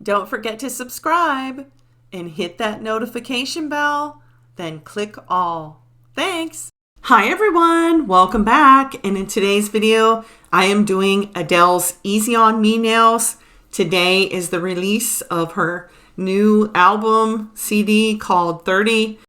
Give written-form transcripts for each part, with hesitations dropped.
Don't forget to subscribe and hit that notification bell, then click all. Thanks. Hi everyone, welcome back. And in today's video, I am doing Adele's Easy On Me nails. Today is the release of her new album CD called 30.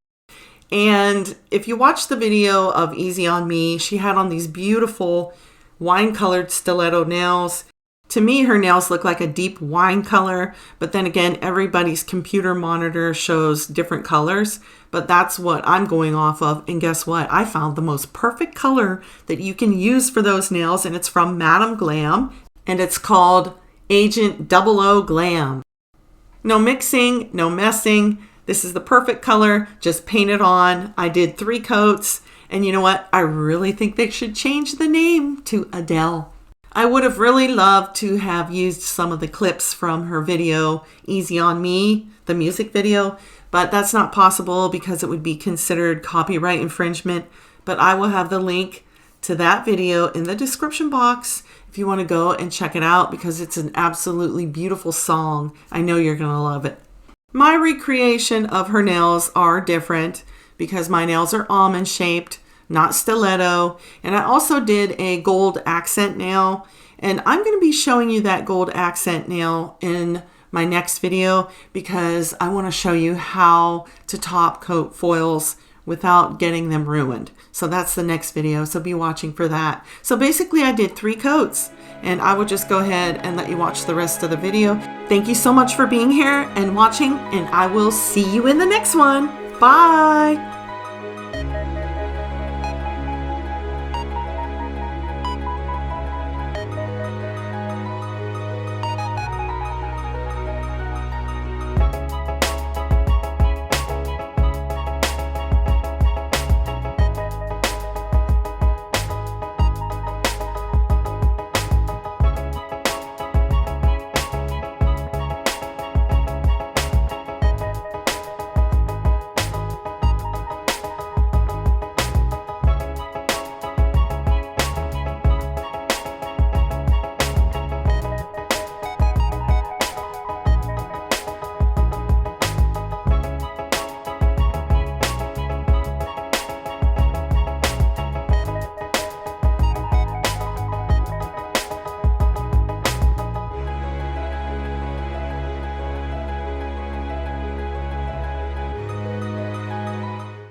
And if you watch the video of Easy On Me, she had on these beautiful wine-colored stiletto nails. To me, her nails look like a deep wine color, but then again, everybody's computer monitor shows different colors, but that's what I'm going off of. And guess what? I found the most perfect color that you can use for those nails, and it's from Madam Glam, and it's called Agent 00 Glam. No mixing, no messing. This is the perfect color. Just paint it on. I did 3 coats, and you know what? I really think they should change the name to Adele. I would have really loved to have used some of the clips from her video, Easy On Me, the music video, but that's not possible because it would be considered copyright infringement. But I will have the link to that video in the description box if you want to go and check it out because it's an absolutely beautiful song. I know you're going to love it. My recreation of her nails are different because my nails are almond shaped, not stiletto. And I also did a gold accent nail. And I'm going to be showing you that gold accent nail in my next video because I want to show you how to top coat foils without getting them ruined. So that's the next video. So be watching for that. So basically I did 3 coats and I will just go ahead and let you watch the rest of the video. Thank you so much for being here and watching, and I will see you in the next one. Bye.